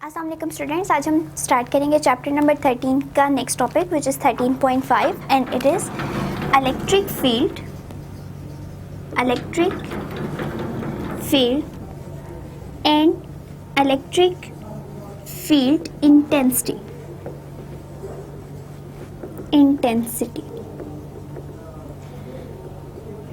अस्सलाम वालेकुम स्टूडेंट्स, आज हम स्टार्ट करेंगे चैप्टर नंबर 13 का next topic which is 13.5 and it is electric field and electric field intensity.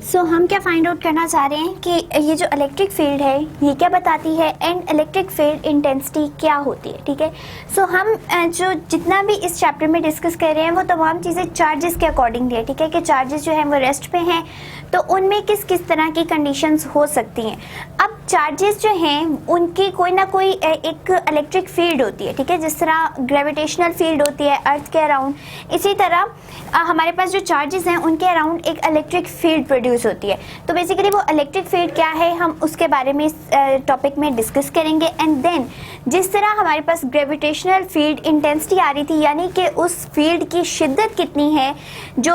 So हम क्या फाइंड आउट करना चाह रहे हैं कि ये जो इलेक्ट्रिक फील्ड है ये क्या बताती है एंड इलेक्ट्रिक फील्ड इंटेंसिटी क्या होती है। ठीक है, सो हम जो जितना भी इस चैप्टर में डिस्कस कर रहे हैं वो तमाम चीज़ें चार्जेस के अकॉर्डिंग है। ठीक है, कि चार्जेस जो हैं वो रेस्ट पे हैं तो उनमें किस किस तरह की कंडीशंस हो सकती हैं। अब चार्जेस जो हैं उनकी कोई ना कोई एक इलेक्ट्रिक फील्ड होती है। ठीक है, जिस तरह ग्रेविटेशनल फील्ड होती है अर्थ के अराउंड, इसी तरह हमारे पास जो चार्जेस हैं उनके अराउंड एक इलेक्ट्रिक फील्ड प्रोड्यूस होती है। तो बेसिकली वो इलेक्ट्रिक फील्ड क्या है हम उसके बारे में इस टॉपिक में डिस्कस करेंगे। एंड देन जिस तरह हमारे पास ग्रेविटेशनल फील्ड इंटेंसिटी आ रही थी, यानी कि उस फील्ड की शिद्दत कितनी है जो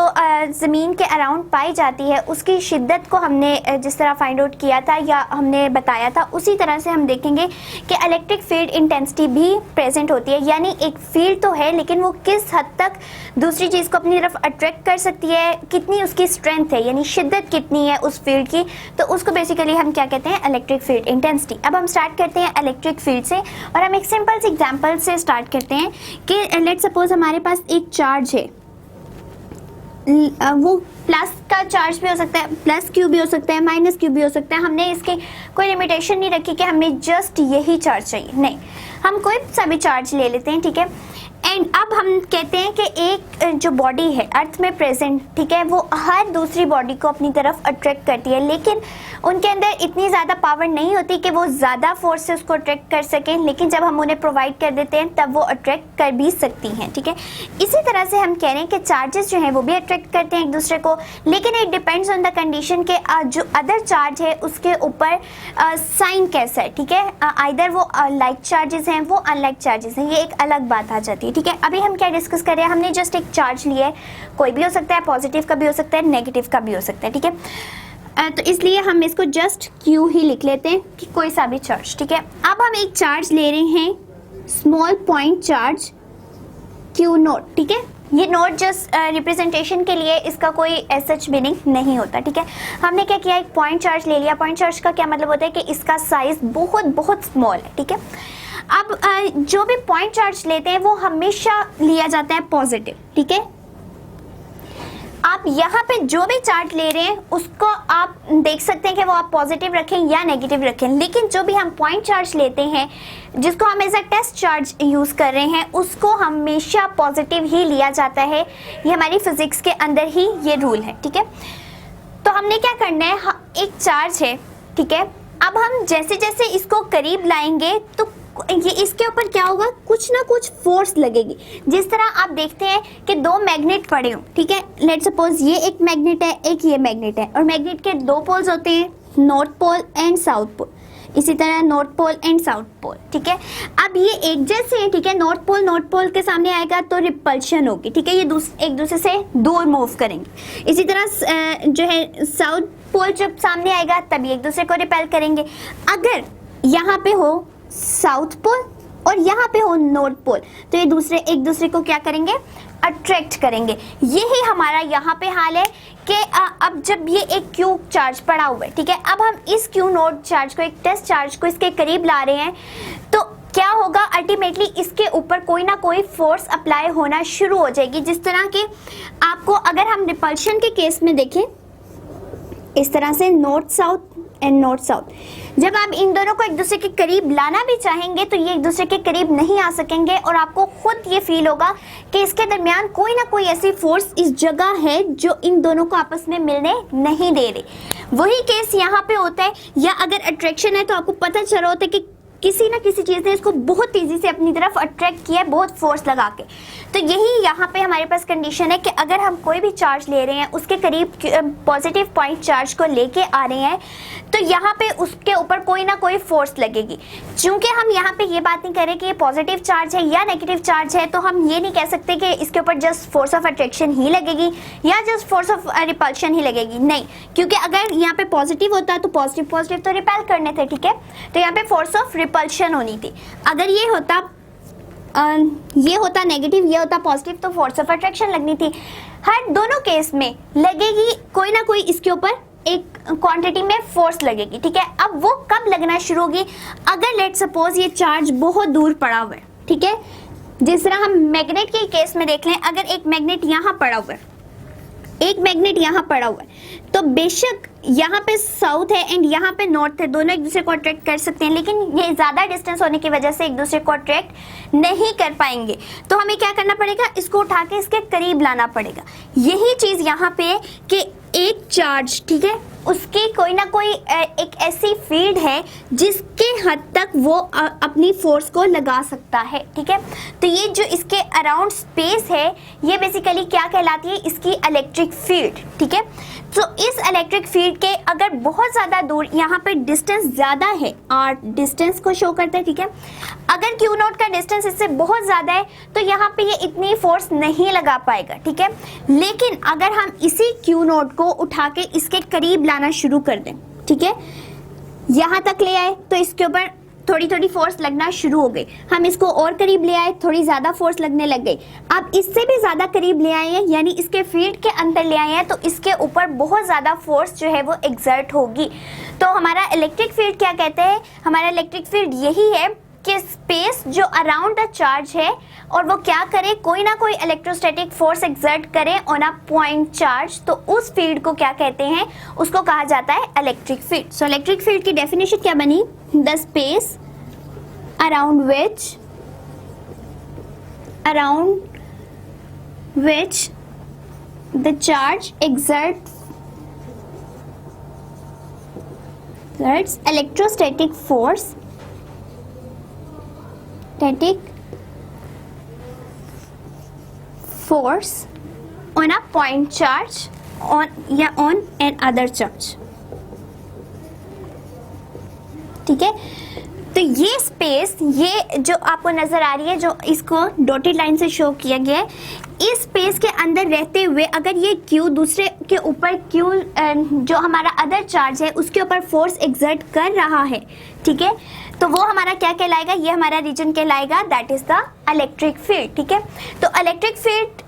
ज़मीन के अराउंड पाई जाती है, उसकी शिद्दत को हमने जिस तरह फाइंड आउट किया था या हमने बताया था, उसी तरह से हम देखेंगे कि इलेक्ट्रिक फील्ड इंटेंसिटी भी प्रेजेंट होती है। यानी एक फील्ड तो है लेकिन वो किस हद तक दूसरी चीज़ को अपनी तरफ अट्रैक्ट कर सकती है, कितनी उसकी स्ट्रेंथ है, यानी शिद्दत कितनी है उस फील्ड की, तो उसको बेसिकली हम क्या कहते हैं, इलेक्ट्रिक फील्ड इंटेंसिटी। अब हम स्टार्ट करते हैं इलेक्ट्रिक फील्ड से और हम एक सिंपल सी एग्जांपल से स्टार्ट करते हैं कि लेट्स सपोज हमारे पास एक चार्ज है, वो प्लस का चार्ज भी हो सकता है, प्लस क्यू भी हो सकता है, माइनस क्यू भी हो सकता है। हमने इसकी कोई लिमिटेशन नहीं रखी कि हमें जस्ट यही चार्ज चाहिए, नहीं, हम कोई सा भी चार्ज ले लेते हैं। ठीक है, एंड अब हम कहते हैं कि एक जो बॉडी है अर्थ में प्रेजेंट, ठीक है, वो हर दूसरी बॉडी को अपनी तरफ अट्रैक्ट करती है, लेकिन उनके अंदर इतनी ज़्यादा पावर नहीं होती कि वो ज़्यादा फोर्स से उसको अट्रैक्ट कर सकें, लेकिन जब हम उन्हें प्रोवाइड कर देते हैं तब वो अट्रैक्ट कर भी सकती हैं। ठीक है, इसी तरह से हम कह रहे हैं कि चार्जेस जो हैं वो भी अट्रैक्ट करते हैं एक दूसरे को, लेकिन it depends on the condition के जो अदर चार्ज है उसके ऊपर साइन कैसा है। ठीक है, आइदर वो लाइक चार्जेस हैं वो अनलाइक चार्जेस हैं, ये एक अलग बात आ जाती है। ठीक है, अभी हम क्या डिस्कस कर रहे हैं, हमने जस्ट एक चार्ज लिया है, कोई भी हो सकता है, पॉजिटिव का भी हो सकता है, नेगेटिव का भी हो सकता है। ठीक है, तो इसलिए हम इसको जस्ट क्यू ही लिख लेते हैं कि कोई सा भी चार्ज। ठीक है, अब हम एक चार्ज ले रहे हैं, small point charge Q note. ठीक है, ये नोट जस्ट रिप्रेजेंटेशन के लिए, इसका कोई एज सच मीनिंग नहीं होता। ठीक है, हमने क्या किया, एक पॉइंट चार्ज ले लिया। पॉइंट चार्ज का क्या मतलब होता है कि इसका साइज बहुत बहुत स्मॉल है। ठीक है, अब जो भी पॉइंट चार्ज लेते हैं वो हमेशा लिया जाता है पॉजिटिव। ठीक है, आप यहाँ पे जो भी चार्ज ले रहे हैं उसको आप देख सकते हैं कि वो आप पॉजिटिव रखें या नेगेटिव रखें, लेकिन जो भी हम पॉइंट चार्ज लेते हैं जिसको हम as a test charge use कर रहे हैं उसको हमेशा पॉजिटिव ही लिया जाता है। ये हमारी फिजिक्स के अंदर ही ये रूल है। ठीक है, तो हमने क्या करना है, एक चार्ज है, ठीक है, अब हम जैसे जैसे इसको करीब लाएंगे तो ये इसके ऊपर क्या होगा, कुछ ना कुछ फोर्स लगेगी। जिस तरह आप देखते हैं कि दो मैग्नेट पड़े हों, ठीक है, लेट्स सपोज ये एक मैग्नेट है, एक ये मैग्नेट है, और मैग्नेट के दो पोल्स होते हैं, north pole and south pole, इसी तरह north pole and south pole. ठीक है, अब ये एक जैसे हैं, ठीक है, नॉर्थ पोल के सामने आएगा तो रिपल्शन होगी। ठीक है, ये एक दूसरे से दूर मूव करेंगे। इसी तरह जो है साउथ पोल जब सामने आएगा तभी एक दूसरे को रिपेल करेंगे। अगर यहाँ पे हो साउथ पोल और यहाँ पे हो नॉर्थ पोल तो ये एक दूसरे को क्या करेंगे, अट्रैक्ट करेंगे। यही हमारा यहाँ पे हाल है कि अब जब ये एक क्यू चार्ज पड़ा हुआ है, ठीक है, अब हम इस क्यू नोट चार्ज को, एक टेस्ट चार्ज को इसके करीब ला रहे हैं तो क्या होगा, अल्टीमेटली इसके ऊपर कोई ना कोई फोर्स अप्लाई होना शुरू हो जाएगी। जिस तरह के आपको अगर हम रिपल्शन के केस में देखें, इस तरह से north south and north south, जब आप इन दोनों को एक दूसरे के करीब लाना भी चाहेंगे तो ये एक दूसरे के करीब नहीं आ सकेंगे और आपको खुद ये फील होगा कि इसके दरमियान कोई ना कोई ऐसी फोर्स इस जगह है जो इन दोनों को आपस में मिलने नहीं दे रही। वही केस यहाँ पे होता है, या अगर अट्रैक्शन है तो आपको पता चल रहा होता है कि किसी ना किसी चीज़ ने इसको बहुत तेज़ी से अपनी तरफ अट्रैक्ट किया है, बहुत फोर्स लगा के। तो यही यहाँ पे हमारे पास कंडीशन है कि अगर हम कोई भी चार्ज ले रहे हैं उसके करीब पॉजिटिव पॉइंट चार्ज को लेके आ रहे हैं तो यहाँ पे उसके ऊपर कोई ना कोई फोर्स लगेगी। चूंकि हम यहाँ पे ये बात नहीं कर रहे कि ये पॉजिटिव चार्ज है या नेगेटिव चार्ज है, तो हम ये नहीं कह सकते कि इसके ऊपर जस्ट फोर्स ऑफ अट्रैक्शन ही लगेगी या जस्ट फोर्स ऑफ रिपल्शन ही लगेगी, नहीं, क्योंकि अगर यहाँ पे पॉजिटिव होता तो पॉजिटिव तो रिपेल करने थे। ठीक है, तो यहाँ पे फोर्स ऑफ रिपल्शन होनी थी। अगर ये होता नेगेटिव, ये होता पॉजिटिव, तो फोर्स ऑफ अट्रैक्शन लगनी थी। हर दोनों केस में लगेगी कोई ना कोई, इसके ऊपर एक क्वांटिटी में फोर्स लगेगी, ठीक है। अब वो कब लगना शुरू होगी? अगर लेट सपोज ये चार्ज बहुत दूर पड़ा हुआ है, ठीक है। जिस तरह हम मैग्नेट के केस में देख लें, अगर एक मैग्नेट यहाँ पड़ा हुआ है, एक मैग्नेट यहाँ पड़ा हुआ है, तो बेशक यहाँ पे साउथ है एंड यहाँ पे नॉर्थ है, दोनों एक दूसरे को अट्रैक्ट कर सकते हैं, लेकिन ये ज़्यादा डिस्टेंस होने की वजह से एक दूसरे को अट्रैक्ट नहीं कर पाएंगे। तो हमें क्या करना पड़ेगा? इसको उठा के इसके करीब लाना पड़ेगा। यही चीज़ यहाँ पे कि एक चार्ज, ठीक है, उसकी कोई ना कोई एक ऐसी फील्ड है जिसके हद तक वो अपनी फोर्स को लगा सकता है, ठीक है। तो ये जो इसके अराउंड स्पेस है, ये बेसिकली क्या कहलाती है? इसकी इलेक्ट्रिक फील्ड, ठीक है। तो इस इलेक्ट्रिक फील्ड के अगर बहुत ज़्यादा दूर, यहाँ पे डिस्टेंस ज़्यादा है, आर डिस्टेंस को शो करता है, ठीक है। अगर क्यू नोट का डिस्टेंस इससे बहुत ज़्यादा है तो यहाँ पे ये इतनी फोर्स नहीं लगा पाएगा, ठीक है। लेकिन अगर हम इसी क्यू नोट को उठा के इसके करीब लाना शुरू कर दें, ठीक है, यहाँ तक ले आए तो इसके ऊपर थोड़ी थोड़ी फोर्स लगना शुरू हो गई। हम इसको और करीब ले आए, थोड़ी ज़्यादा फोर्स लगने लग गई। अब इससे भी ज़्यादा करीब ले आए हैं, यानी इसके फील्ड के अंदर ले आए हैं, तो इसके ऊपर बहुत ज़्यादा फोर्स जो है वो एग्जर्ट होगी। तो हमारा इलेक्ट्रिक फील्ड क्या कहते हैं? हमारा इलेक्ट्रिक फील्ड यही है कि स्पेस जो अराउंड द चार्ज है और वो क्या करे, कोई ना कोई इलेक्ट्रोस्टैटिक फोर्स एक्सर्ट करे ऑन अ पॉइंट चार्ज, तो उस फील्ड को क्या कहते हैं? उसको कहा जाता है electric field. So electric field की डेफिनेशन क्या बनी? The space around which the charge exerts electrostatic force on a point charge on an other charge, ठीक है। तो ये स्पेस, ये जो आपको नज़र आ रही है, जो इसको डॉटेड लाइन से शो किया गया है, इस स्पेस के अंदर रहते हुए अगर ये क्यू दूसरे के ऊपर, क्यू जो हमारा अदर चार्ज है उसके ऊपर फोर्स एक्सर्ट कर रहा है, ठीक है, तो वो हमारा क्या कहलाएगा? ये हमारा रीजन कहलाएगा, that is the electric field, ठीक है। तो इलेक्ट्रिक फील्ड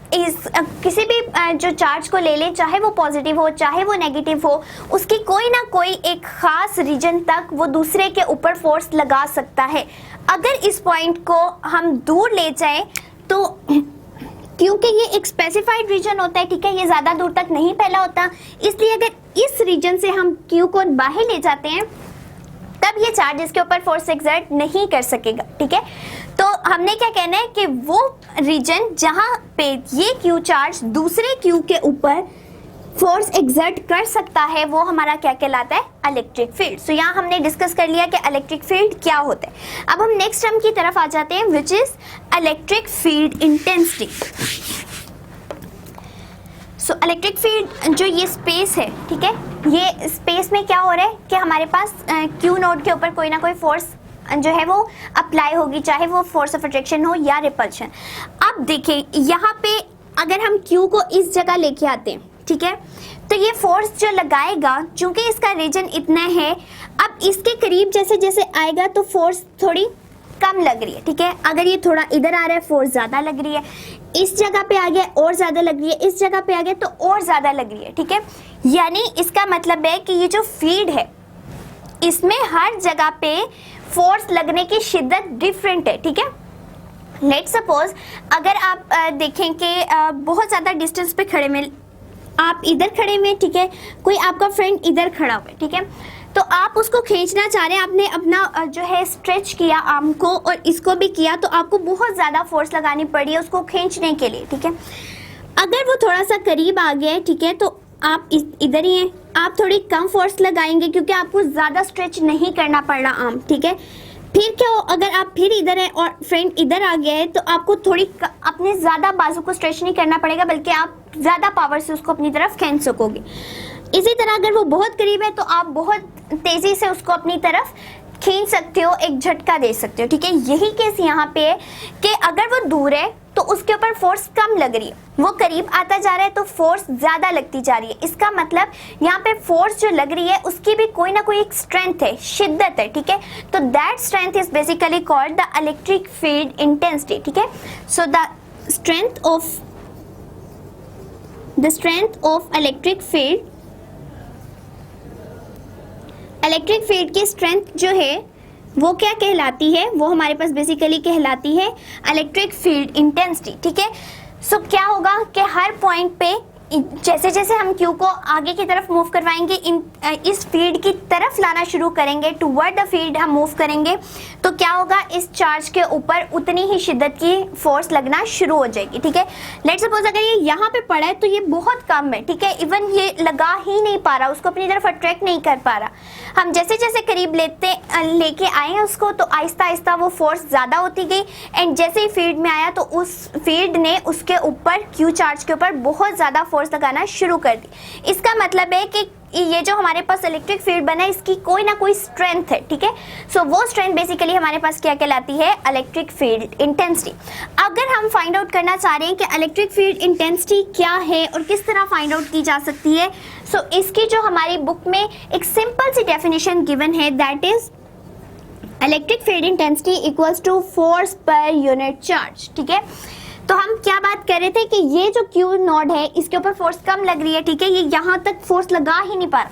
किसी भी जो चार्ज को ले ले, चाहे वो पॉजिटिव हो चाहे वो नेगेटिव हो, उसकी कोई ना कोई एक खास रीजन तक वो दूसरे के ऊपर फोर्स लगा सकता है। अगर इस पॉइंट को हम दूर ले जाएं तो क्योंकि ये एक स्पेसिफाइड रीजन होता है, ठीक है, ये ज़्यादा दूर तक नहीं फैला होता, इसलिए अगर इस रीजन से हम क्यू को बाहर ले जाते हैं तब ये चार्ज इसके ऊपर फोर्स एक्सर्ट नहीं कर सकेगा, ठीक है। तो हमने क्या कहना है कि वो रीजन जहां पे ये क्यू चार्ज दूसरे क्यू के ऊपर फोर्स एक्सर्ट कर सकता है, वो हमारा क्या कहलाता है? Electric field. सो यहाँ हमने डिस्कस कर लिया कि इलेक्ट्रिक फील्ड क्या होता है। अब हम नेक्स्ट टर्म की तरफ आ जाते हैं, which is electric field intensity. So electric field जो ये स्पेस है, ठीक है, ये स्पेस में क्या हो रहा है कि हमारे पास क्यू नोड के ऊपर कोई ना कोई फोर्स जो है वो अप्लाई होगी, चाहे वो फोर्स ऑफ अट्रैक्शन हो या रिपल्शन। अब देखिए यहाँ पे अगर हम क्यू को इस जगह लेके आते हैं, ठीक है, तो ये फोर्स जो लगाएगा, चूंकि इसका रीजन इतना है, अब इसके करीब जैसे जैसे आएगा तो फोर्स थोड़ी कम लग रही है, ठीक है। अगर ये थोड़ा इधर आ रहा है फोर्स ज़्यादा लग रही है, इस जगह पे आ गया और ज़्यादा लग रही है, इस जगह पे आ गया तो और ज़्यादा लग रही है, ठीक है। यानी इसका मतलब है कि ये जो फील्ड है इसमें हर जगह पे फोर्स लगने की शिद्दत डिफरेंट है, ठीक है। लेट सपोज अगर आप देखें कि बहुत ज़्यादा डिस्टेंस पे खड़े में, आप इधर खड़े में, ठीक है, कोई आपका फ्रेंड इधर खड़ा हुआ है, ठीक है, तो आप उसको खींचना चाह रहे हैं, आपने अपना जो है स्ट्रेच किया आर्म को और इसको भी किया, तो आपको बहुत ज़्यादा फोर्स लगानी पड़ी है उसको खींचने के लिए, ठीक है। अगर वो थोड़ा सा करीब आ गया है, ठीक है, तो आप इधर ही हैं, आप थोड़ी कम फोर्स लगाएंगे क्योंकि आपको ज़्यादा स्ट्रेच नहीं करना पड़ रहा आर्म, ठीक है। फिर क्या हो, अगर आप फिर इधर हैं और फ्रेंड इधर आ गया है तो आपको थोड़ी अपने ज़्यादा बाजू को स्ट्रेच नहीं करना पड़ेगा, बल्कि आप ज़्यादा पावर से उसको अपनी तरफ खींच सकोगे। इसी तरह अगर वो बहुत करीब है तो आप बहुत तेज़ी से उसको अपनी तरफ खींच सकते हो, एक झटका दे सकते हो, ठीक है। यही केस यहाँ पे है कि अगर वो दूर है तो उसके ऊपर फोर्स कम लग रही है, वो करीब आता जा रहा है तो फोर्स ज्यादा लगती जा रही है। इसका मतलब यहाँ पे फोर्स जो लग रही है उसकी भी कोई ना कोई एक स्ट्रेंथ है, शिद्दत है, ठीक है। तो that strength is basically called the electric field intensity, ठीक है। So the strength of electric field की स्ट्रेंथ जो है वो क्या कहलाती है, वो हमारे पास बेसिकली कहलाती है इलेक्ट्रिक फील्ड इंटेंसिटी, ठीक है। सो क्या होगा कि हर पॉइंट पे जैसे जैसे हम Q को आगे की तरफ मूव करवाएंगे, इस फील्ड की तरफ लाना शुरू करेंगे, टुवर्ड द फील्ड हम मूव करेंगे, तो क्या होगा, इस चार्ज के ऊपर उतनी ही शिद्दत की फोर्स लगना शुरू हो जाएगी, ठीक है। लेट्स सपोज अगर ये यहाँ पे पड़ा है तो ये बहुत कम है, ठीक है, इवन ये लगा ही नहीं पा रहा, उसको अपनी तरफ अट्रैक्ट नहीं कर पा रहा। हम जैसे जैसे करीब लेके आए हैं उसको, तो आहिस्ता आहिस्ता वो फोर्स ज़्यादा होती गई, एंड जैसे ही फील्ड में आया तो उस फील्ड ने उसके ऊपर Q चार्ज के ऊपर बहुत ज़्यादा फोर्स लगाना शुरू कर दी। इसका मतलब है कि ये जो हमारे पास इलेक्ट्रिक फील्ड बना है इसकी कोई ना कोई स्ट्रेंथ है, ठीक है। सो वो स्ट्रेंथ बेसिकली हमारे पास क्या कहलाती है, इलेक्ट्रिक फील्ड इंटेंसिटी। अगर हम फाइंड आउट करना चाह रहे हैं कि इलेक्ट्रिक फील्ड इंटेंसिटी क्या है और किस तरह फाइंड आउट की जा सकती है, सो इसकी जो हमारी बुक में एक सिंपल सी डेफिनेशन गिवन है, that is electric field intensity equals to force पर यूनिट चार्ज, ठीक है। तो हम क्या बात कर रहे थे कि ये जो Q नोड है इसके ऊपर फोर्स कम लग रही है, ठीक है, ये यहाँ तक फोर्स लगा ही नहीं पा रहा।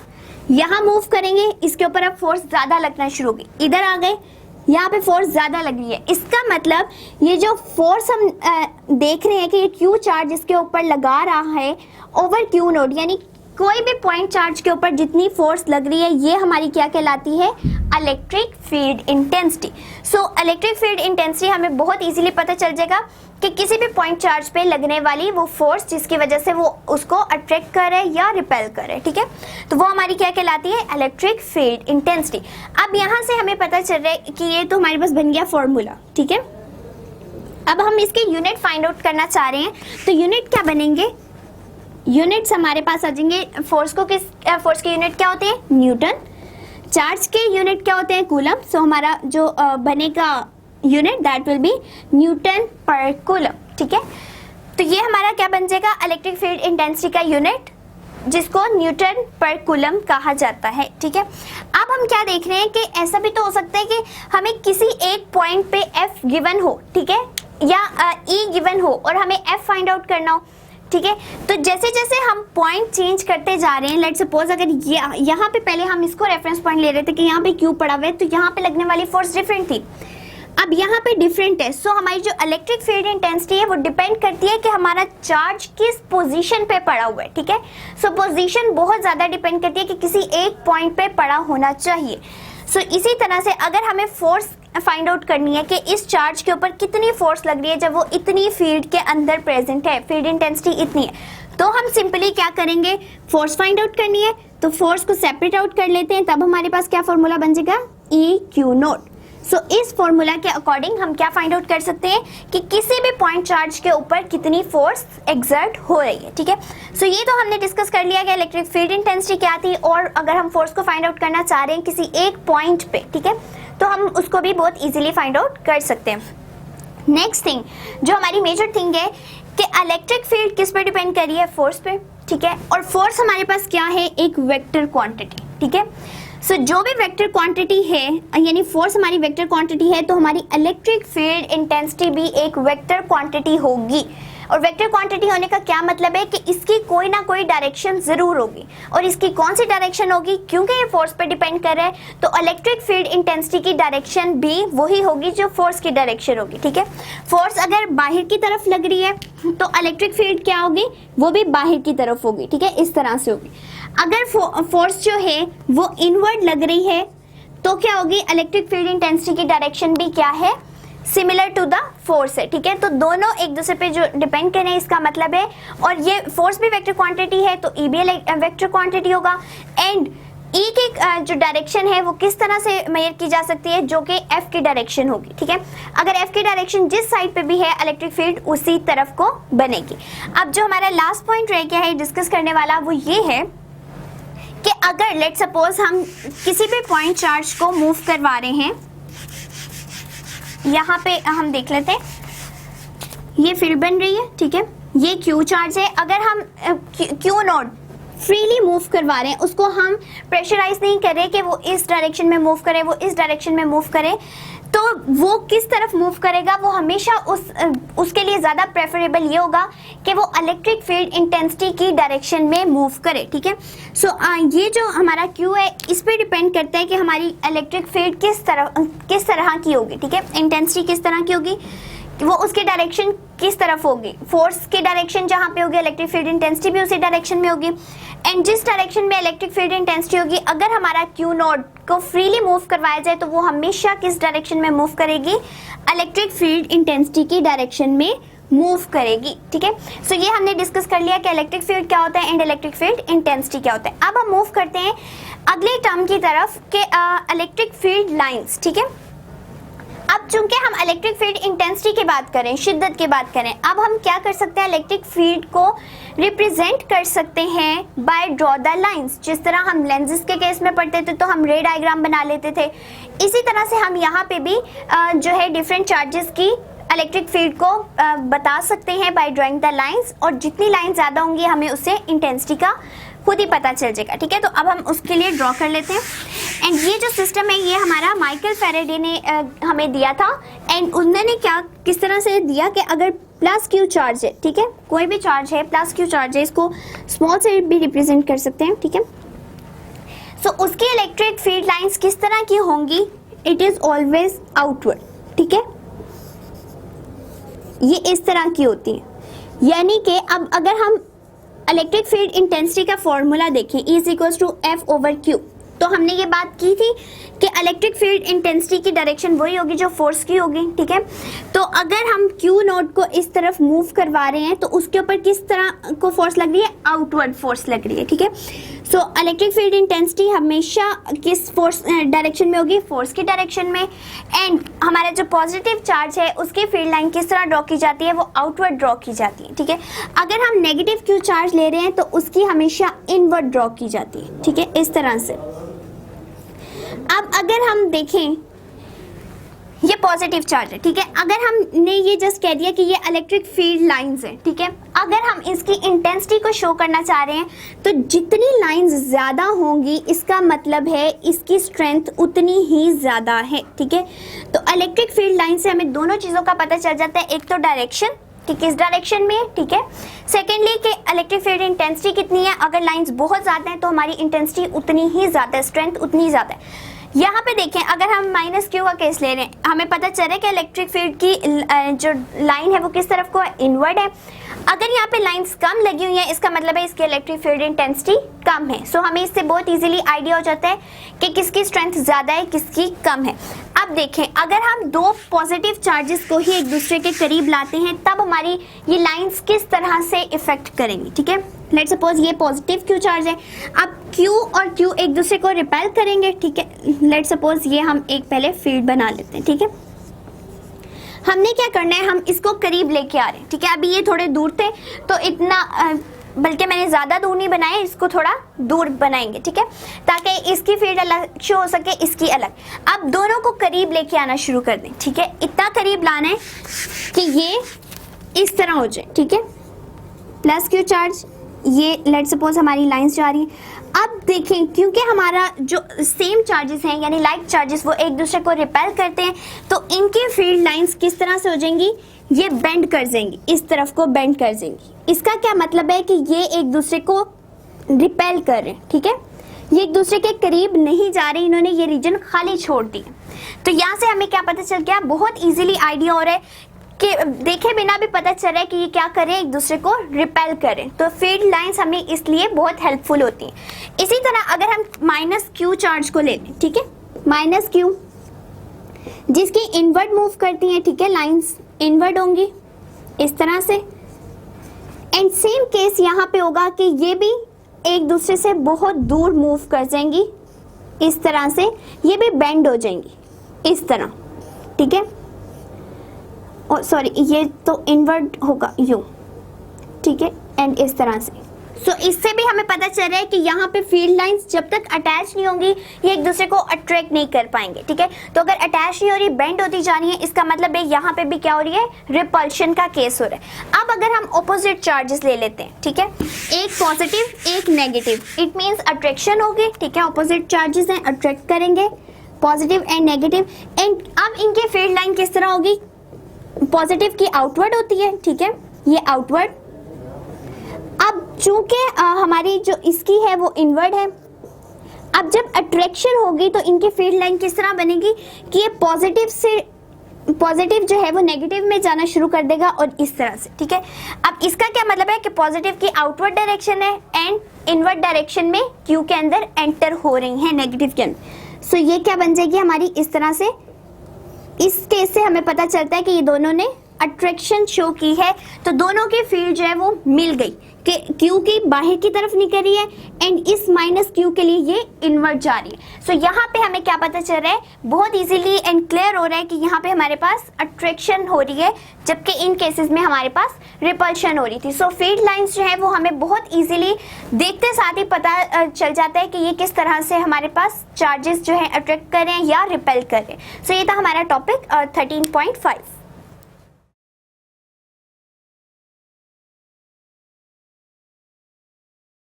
यहाँ मूव करेंगे, इसके ऊपर अब फोर्स ज्यादा लगना शुरू हो गई, इधर आ गए, यहाँ पे फोर्स ज्यादा लग रही है। इसका मतलब ये जो फोर्स हम देख रहे हैं कि ये Q चार्ज इसके ऊपर लगा रहा है ओवर Q नोड, यानी कोई भी पॉइंट चार्ज के ऊपर जितनी फोर्स लग रही है ये हमारी क्या कहलाती है, electric field intensity. So electric field intensity हमें बहुत इजीली पता चल जाएगा कि किसी भी पॉइंट चार्ज पे लगने वाली वो फोर्स जिसकी वजह से वो उसको अट्रैक्ट करे या रिपेल करे, ठीक है, तो वो हमारी क्या कहलाती है, इलेक्ट्रिक फील्ड इंटेंसिटी। अब यहाँ से हमें पता चल रहा है कि ये तो हमारे पास बन गया फॉर्मूला, ठीक है। अब हम इसके यूनिट फाइंड आउट करना चाह रहे हैं, तो यूनिट क्या बनेंगे, यूनिट्स हमारे पास आ जाएंगे। फोर्स के यूनिट क्या होते हैं, न्यूटन। चार्ज के यूनिट क्या होते हैं, कूलम। सो हमारा जो बनेगा unit that will be Newton पर कूलम, ठीक है। तो ये हमारा क्या बन जाएगा, इलेक्ट्रिक फील्ड इंटेंसिटी का यूनिट, जिसको न्यूटन पर कूलम कहा जाता है, ठीक है। अब हम क्या देख रहे हैं कि ऐसा भी तो हो सकता है कि हमें किसी एक पॉइंट पे F गिवन हो, ठीक है, या E गिवन हो और हमें F फाइंड आउट करना हो, ठीक है। तो जैसे जैसे हम पॉइंट चेंज करते जा रहे हैं, लेट्स सपोज अगर यहाँ पे पहले हम इसको रेफरेंस पॉइंट ले रहे थे कि यहाँ पे Q पड़ा हुआ है, तो यहाँ पे लगने वाली फोर्स डिफरेंट थी, अब यहाँ पे डिफरेंट है। सो हमारी जो इलेक्ट्रिक फील्ड इंटेंसिटी है वो डिपेंड करती है कि हमारा चार्ज किस पोजीशन पे पड़ा हुआ है, ठीक है। सो पोजीशन बहुत ज्यादा डिपेंड करती है कि किसी एक पॉइंट पे पड़ा होना चाहिए। सो इसी तरह से अगर हमें फोर्स फाइंड आउट करनी है कि इस चार्ज के ऊपर कितनी फोर्स लग रही है जब वो इतनी फील्ड के अंदर प्रेजेंट है, फील्ड इंटेंसिटी इतनी है, तो हम सिंपली क्या करेंगे, फोर्स फाइंड आउट करनी है तो फोर्स को सेपरेट आउट कर लेते हैं, तब हमारे पास क्या फॉर्मूला बन जाएगा, EQ नोट। सो इस फॉर्मूला के अकॉर्डिंग हम क्या फाइंड आउट कर सकते हैं कि किसी भी पॉइंट चार्ज के ऊपर कितनी फोर्स एक्सर्ट हो रही है, ठीक है। सो ये तो हमने डिस्कस कर लिया कि इलेक्ट्रिक फील्ड इंटेंसिटी क्या थी, और अगर हम फोर्स को फाइंड आउट करना चाह रहे हैं किसी एक पॉइंट पे, ठीक है, तो हम उसको भी बहुत इजीली फाइंड आउट कर सकते हैं। नेक्स्ट थिंग जो हमारी मेजर थिंग है कि इलेक्ट्रिक फील्ड किस पे डिपेंड कर रही है, फोर्स पे, ठीक है। और फोर्स हमारे पास क्या है, एक वेक्टर क्वांटिटी, ठीक है। सो जो भी वेक्टर क्वांटिटी है, यानी फोर्स हमारी वेक्टर क्वांटिटी है, तो हमारी इलेक्ट्रिक फील्ड इंटेंसिटी भी एक वेक्टर क्वांटिटी होगी। और वेक्टर क्वांटिटी होने का क्या मतलब है कि इसकी कोई ना कोई डायरेक्शन जरूर होगी, और इसकी कौन सी डायरेक्शन होगी, क्योंकि ये फोर्स पे डिपेंड कर रहा है, तो इलेक्ट्रिक फील्ड इंटेंसिटी की डायरेक्शन भी वही होगी जो फोर्स की डायरेक्शन होगी, ठीक है। फोर्स अगर बाहर की तरफ लग रही है तो इलेक्ट्रिक फील्ड क्या होगी, वो भी बाहर की तरफ होगी, ठीक है, इस तरह से होगी। अगर फोर्स जो है वो इनवर्ड लग रही है तो क्या होगी, इलेक्ट्रिक फील्ड इंटेंसिटी की डायरेक्शन भी क्या है, सिमिलर टू द फोर्स है, ठीक है। तो दोनों एक दूसरे पे जो डिपेंड कर रहे हैं इसका मतलब है, और ये फोर्स भी वेक्टर क्वांटिटी है तो E भी वेक्टर क्वांटिटी होगा, एंड E की जो डायरेक्शन है वो किस तरह से मेजर की जा सकती है, जो कि F की डायरेक्शन होगी, ठीक है। अगर F की डायरेक्शन जिस साइड पे भी है इलेक्ट्रिक फील्ड उसी तरफ को बनेगी। अब जो हमारा लास्ट पॉइंट रह गया है डिस्कस करने वाला, वो ये है कि अगर लेट सपोज हम किसी भी पॉइंट चार्ज को मूव करवा रहे हैं, यहाँ पे हम देख लेते हैं, ये फील्ड बन रही है, ठीक है, ये क्यू चार्ज है। अगर हम क्यू नोड फ्रीली मूव करवा रहे हैं, उसको हम प्रेशराइज नहीं कर रहे कि वो इस डायरेक्शन में मूव करे, वो इस डायरेक्शन में मूव करे, तो वो किस तरफ मूव करेगा, वो हमेशा उसके लिए ज़्यादा प्रेफरेबल ये होगा कि वो इलेक्ट्रिक फील्ड इंटेंसिटी की डायरेक्शन में मूव करे, ठीक है। सो ये जो हमारा क्यू है इस पे डिपेंड करता है कि हमारी इलेक्ट्रिक फील्ड किस तरह की होगी, ठीक है, इंटेंसिटी किस तरह की होगी, वो उसकी डायरेक्शन किस तरफ होगी, फोर्स की डायरेक्शन जहाँ पे होगी इलेक्ट्रिक फील्ड इंटेंसिटी भी उसी डायरेक्शन में होगी। एंड जिस डायरेक्शन में इलेक्ट्रिक फील्ड इंटेंसिटी होगी, अगर हमारा क्यू नोड को फ्रीली मूव करवाया जाए तो वो हमेशा किस डायरेक्शन में मूव करेगी, इलेक्ट्रिक फील्ड इंटेंसिटी की डायरेक्शन में मूव करेगी, ठीक है। सो ये हमने डिस्कस कर लिया कि इलेक्ट्रिक फील्ड क्या होता है एंड इलेक्ट्रिक फील्ड इंटेंसिटी क्या होता है। अब हम मूव करते हैं अगले टर्म की तरफ के इलेक्ट्रिक फील्ड लाइंस, ठीक है। अब चूंकि हम इलेक्ट्रिक फील्ड इंटेंसिटी की बात करें, शिद्दत की बात करें, अब हम क्या कर सकते हैं, इलेक्ट्रिक फील्ड को रिप्रेजेंट कर सकते हैं बाय ड्रॉ द लाइंस। जिस तरह हम लेंसेज के केस में पढ़ते थे तो हम रे डायग्राम बना लेते थे, इसी तरह से हम यहाँ पे भी जो है डिफरेंट चार्जेस की इलेक्ट्रिक फील्ड को बता सकते हैं बाय ड्राइंग द लाइंस, और जितनी लाइन ज़्यादा होंगी हमें उससे इंटेंसिटी का खुद ही पता चल जाएगा, ठीक है। तो अब हम उसके लिए ड्रॉ कर लेते हैं। एंड ये जो सिस्टम है ये हमारा माइकल फैराडे ने हमें दिया था। एंड उन्होंने किस तरह से दिया कि अगर प्लस क्यू चार्ज है, ठीक है, कोई भी चार्ज है प्लस क्यू चार्ज है, इसको स्मॉल से भी रिप्रेजेंट कर सकते हैं, ठीक है। सो उसकी इलेक्ट्रिक फील्ड लाइंस किस तरह की होंगी, इट इज ऑलवेज आउटवर्ड, ठीक है, ये इस तरह की होती है। यानी कि अब अगर हम इलेक्ट्रिक फील्ड इंटेंसिटी का फॉर्मूला देखें, E = F/Q, तो हमने ये बात की थी कि इलेक्ट्रिक फील्ड इंटेंसिटी की डायरेक्शन वही होगी जो फोर्स की होगी, ठीक है। तो अगर हम क्यू नोड को इस तरफ मूव करवा रहे हैं तो उसके ऊपर किस तरह को फोर्स लग रही है, आउटवर्ड फोर्स लग रही है, ठीक है। सो इलेक्ट्रिक फील्ड इंटेंसिटी हमेशा किस फोर्स डायरेक्शन में होगी, फोर्स की डायरेक्शन में। एंड हमारा जो पॉजिटिव चार्ज है उसकी फील्ड लाइन किस तरह ड्रॉ की जाती है, वो आउटवर्ड ड्रॉ की जाती है, ठीक है। अगर हम नेगेटिव क्यू चार्ज ले रहे हैं तो उसकी हमेशा इनवर्ड ड्रॉ की जाती है, ठीक है, इस तरह से। अब अगर हम देखें ये पॉजिटिव चार्ज है, ठीक है, अगर हमने ये जस्ट कह दिया कि ये इलेक्ट्रिक फील्ड लाइंस है, ठीक है, अगर हम इसकी इंटेंसिटी को शो करना चाह रहे हैं तो जितनी लाइंस ज़्यादा होंगी इसका मतलब है इसकी स्ट्रेंथ उतनी ही ज़्यादा है, ठीक है। तो इलेक्ट्रिक फील्ड लाइन से हमें दोनों चीज़ों का पता चल जाता है, एक तो डायरेक्शन कि किस डायरेक्शन में है, ठीक है, सेकेंडली कि इलेक्ट्रिक फील्ड इंटेंसिटी कितनी है। अगर लाइंस बहुत ज़्यादा हैं तो हमारी इंटेंसिटी उतनी ही ज़्यादा है, स्ट्रेंथ उतनी ही ज़्यादा है। यहाँ पे देखें, अगर हम -Q का केस ले रहे हैं, हमें पता चल रहा है कि इलेक्ट्रिक फील्ड की जो लाइन है वो किस तरफ को है, इनवर्ड है। अगर यहाँ पे लाइंस कम लगी हुई है इसका मतलब है इसकी इलेक्ट्रिक फील्ड इंटेंसिटी कम है। सो हमें इससे बहुत इजीली आइडिया हो जाता है कि किसकी स्ट्रेंथ ज़्यादा है किसकी कम है। अब देखें, अगर हम दो पॉजिटिव चार्जेस को ही एक दूसरे के करीब लाते हैं तब हमारी ये लाइंस किस तरह से इफेक्ट करेंगी, ठीक है। लेट सपोज ये पॉजिटिव क्यू चार्ज है, अब क्यू और क्यू एक दूसरे को रिपेल करेंगे, ठीक है। लेट सपोज ये हम एक पहले फील्ड बना लेते हैं, ठीक है। हमने क्या करना है, हम इसको करीब लेके आ रहे हैं, ठीक है। अभी ये थोड़े दूर थे तो इतना बल्कि मैंने ज़्यादा दूर नहीं बनाया, इसको थोड़ा दूर बनाएंगे, ठीक है, ताकि इसकी फील्ड अलग शो हो सके, इसकी अलग। अब दोनों को करीब लेके आना शुरू कर दें, ठीक है। इतना करीब लाना है कि ये इस तरह हो जाए, ठीक है, प्लस क्यू चार्ज, ये लेट सपोज हमारी लाइंस जा रही हैं। अब देखें, क्योंकि हमारा जो सेम चार्जेस हैं यानी लाइक चार्जेस वो एक दूसरे को रिपेल करते हैं तो इनकी फील्ड लाइंस किस तरह से हो जाएंगी, ये बेंड कर जाएंगी, इस तरफ को बेंड कर जाएंगी। इसका क्या मतलब है कि ये एक दूसरे को रिपेल कर रहे हैं, ठीक है, ये एक दूसरे के करीब नहीं जा रहे, इन्होंने ये रीजन खाली छोड़ दिया। तो यहाँ से हमें क्या पता चल गया, बहुत ईजिली आइडिया हो रहा है कि देखे बिना भी पता चल रहा है कि ये क्या करें, एक दूसरे को रिपेल करें। तो फील्ड लाइंस हमें इसलिए बहुत हेल्पफुल होती हैं। इसी तरह अगर हम -Q चार्ज को ले लें, ठीक है, -Q जिसकी इनवर्ड मूव करती हैं, ठीक है, लाइंस इनवर्ड होंगी इस तरह से। एंड सेम केस यहाँ पे होगा कि ये भी एक दूसरे से बहुत दूर मूव कर जाएंगी इस तरह से, ये भी बेंड हो जाएंगी इस तरह, ठीक है। सॉरी, ये तो इनवर्ड होगा यूं, ठीक है, एंड इस तरह से। सो इससे भी हमें पता चल रहा है कि यहाँ पे फील्ड लाइंस जब तक अटैच नहीं होंगी ये एक दूसरे को अट्रैक्ट नहीं कर पाएंगे, ठीक है। तो अगर अटैच नहीं हो रही, बेंड होती जा रही है, इसका मतलब है यहाँ पे भी क्या हो रही है, रिपल्शन का केस हो रहा है। अब अगर हम ऑपोजिट चार्जेस ले लेते हैं, ठीक है, एक पॉजिटिव एक नेगेटिव, इट मीन्स अट्रैक्शन होगी, ठीक है। ऑपोजिट चार्जेस हैं, अट्रैक्ट करेंगे, पॉजिटिव एंड नेगेटिव। एंड अब इनके फील्ड लाइन किस तरह होगी, पॉजिटिव की आउटवर्ड होती है, ठीक है, ये आउटवर्ड। अब चूंकि हमारी जो इसकी है वो इनवर्ड है, अब जब अट्रैक्शन होगी तो इनकी फील्ड लाइन किस तरह बनेगी कि ये पॉजिटिव से पॉजिटिव जो है वो नेगेटिव में जाना शुरू कर देगा और इस तरह से, ठीक है। अब इसका क्या मतलब है कि पॉजिटिव की आउटवर्ड डायरेक्शन है एंड इनवर्ड डायरेक्शन में क्यू के अंदर एंटर हो रही है नेगेटिव के अंदर। सो ये क्या बन जाएगी हमारी इस तरह से। इस केस से हमें पता चलता है कि ये दोनों ने अट्रैक्शन शो की है, तो दोनों की फील्ड जो है वो मिल गई कि क्यू की बाहर की तरफ निकल रही है एंड इस माइनस क्यू के लिए ये इनवर्ट जा रही है। सो यहाँ पे हमें क्या पता चल रहा है, बहुत इजीली एंड क्लियर हो रहा है कि यहाँ पे हमारे पास अट्रैक्शन हो रही है जबकि इन केसेस में हमारे पास रिपल्शन हो रही थी। सो फील्ड लाइंस जो है वो हमें बहुत इजीली देखते साथ ही पता चल जाता है कि ये किस तरह से हमारे पास चार्जेस जो है अट्रैक्ट कर रहे हैं या रिपेल कर रहे हैं। सो ये था हमारा टॉपिक 13.5।